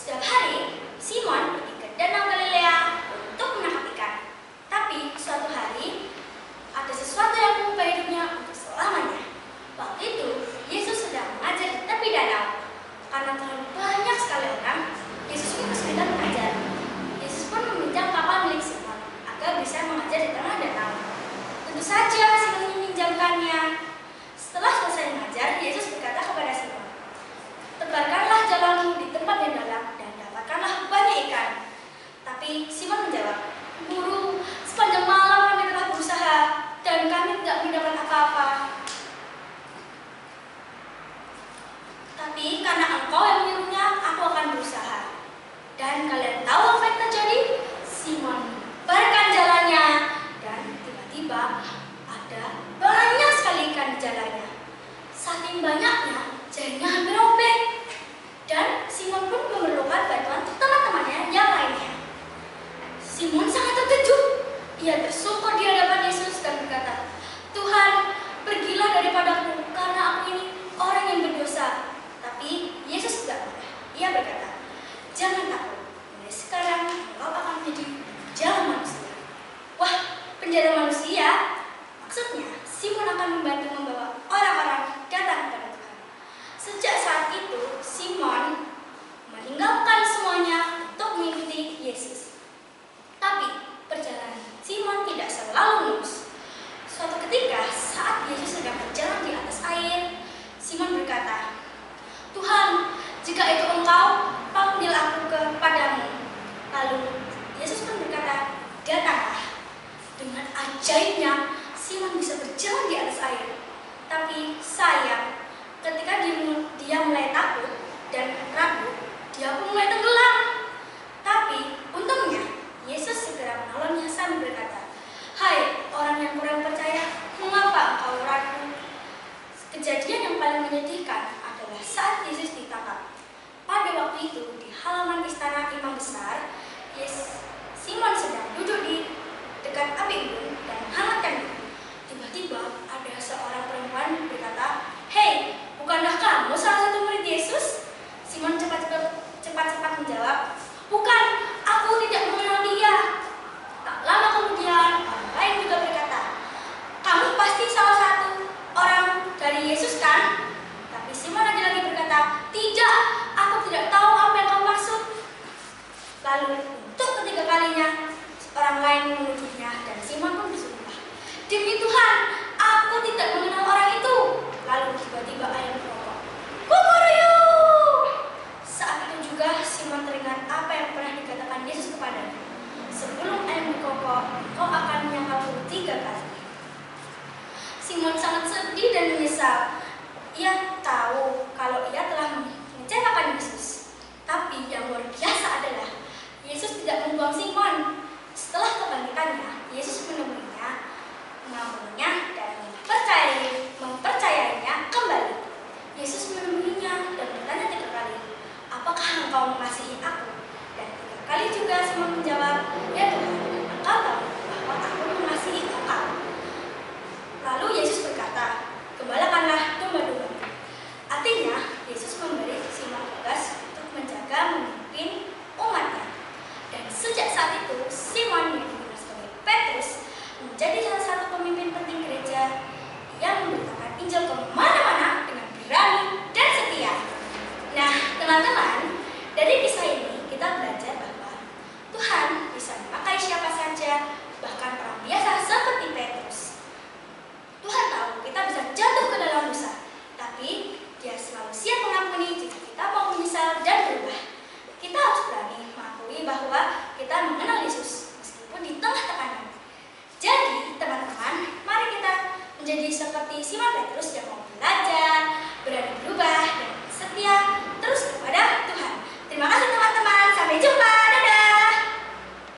Setiap hari, Simon pergi ke Danau Galilea untuk menangkap ikan. Tapi suatu hari, ada sesuatu yang mengubah hidupnya untuk selamanya. Waktu itu, Yesus sedang mengajar di tepi danau. Karena terlalu banyak sekali orang, Yesus pun kesulitan mengajar. Yesus pun meminjam kapal milik Simon agar bisa mengajar di tengah danau. Tentu saja Simon meminjamkannya. Setelah selesai mengajar, Yesus berkata kepada Simon, "Tebarkanlah jalanmu di tempat yang dalam dan dapatkanlah banyak ikan." Tapi Simon menjawab, "Guru, sepanjang malam kami telah berusaha dan kami tidak mendapat apa-apa. Tapi karena Engkau yang menyuruhnya, aku akan berusaha." Dan kalian tahu apa yang terjadi? Simon membarkan jalannya dan tiba-tiba ada banyak sekali ikan di jalannya. Saking banyaknya, jaringnya hampir robek. Dan Simon pun memerlukan bantuan teman-temannya yang lainnya. Simon sangat terkejut. Ia bersungkur di hadapan Yesus dan berkata, "Tuhan, pergilah daripadaku karena aku ini orang yang berdosa." Tapi Yesus tidak marah. Ia berkata, "Jangan takut, mulai sekarang engkau akan menjadi penjala manusia." Wah, penjala manusia? Maksudnya, Simon akan membantu membawa orang-orang datang kepada Tuhan. Sejak saat itu, Simon meninggalkan semuanya untuk mengikuti Yesus. Tapi perjalanan Simon tidak selalu mulus. Suatu ketika, saat Yesus sedang berjalan di atas air, Simon berkata, "Tuhan, jika itu Engkau, panggil aku kepadamu." Lalu Yesus pun berkata, "Datanglah." Dengan ajaibnya, Simon bisa berjalan di atas air. Tapi sayang, ketika dia mulai takut dan ragu, dia pun mulai tenggelam. Tapi untungnya, Yesus segera menolongnya sambil berkata, "Hai orang yang kurang percaya, mengapa engkau ragu?" Kejadian yang paling menyedihkan adalah saat Yesus ditangkap. Pada waktu itu, di halaman istana imam besar, Simon sedang duduk di dekat api unggun dan menghangatkan diri. Tiba-tiba ada seorang perempuan berkata, "Hei, bukankah kamu salah satu murid Yesus?" Simon cepat-cepat menjawab, "Bukan, aku tidak mengenal dia." Tak lama kemudian, orang lain juga berkata, "Kamu pasti salah satu orang dari Yesus, kan?" Tapi Simon lagi berkata, "Tidak, aku tidak tahu apa yang kamu maksud." Lalu untuk ketiga kalinya, orang lain menuduhnya dan Simon pun bersumpah, "Demi Tuhan, aku tidak mengenal orang itu." Lalu tiba-tiba ayam berkokok, "Kukuruyu!" Saat itu juga Simon teringat apa yang pernah dikatakan Yesus kepadanya, "Sebelum ayam berkokok, kau akan menyangkalku 3 kali." Simon sangat sedih dan menyesal. Ia tahu kalau ia telah mengecewakan Yesus. Tapi yang luar biasa adalah Yesus tidak membuang Simon. Setelah kebangkitannya, Yesus menemuinya, mengampuninya, dan mempercayainya kembali. Yesus menemuinya dan bertanya 3 kali, "Apakah engkau mengasihi aku?" Dan 3 kali juga Simon menjawab, "Ya Tuhan, Engkau tahu bahwa aku mengasihi Engkau." Lalu Yesus berkata, "Gembalakanlah domba-domba." Artinya, Yesus memberi Simon tugas untuk menjaga, memimpin umatnya. Dan sejak saat itu, Simon yang dikenal sebagai Petrus menjadi salah satu pemimpin penting gereja yang memberitakan Injil kemana-mana dengan berani dan setia. Nah, teman-teman, dari kisah ini kita belajar bahwa Tuhan bisa memakai siapa saja, bahkan orang biasa seperti Petrus. Tuhan tahu kita bisa jatuh ke dalam dosa, tapi Dia selalu siap mengampuni jika kita mau menyesal dan berubah. Kita harus berani mengakui bahwa kita mengenal Yesus meskipun di tengah tekanan. Jadi, teman-teman, mari kita menjadi seperti Simon Petrus yang mau belajar, berani berubah, dan setia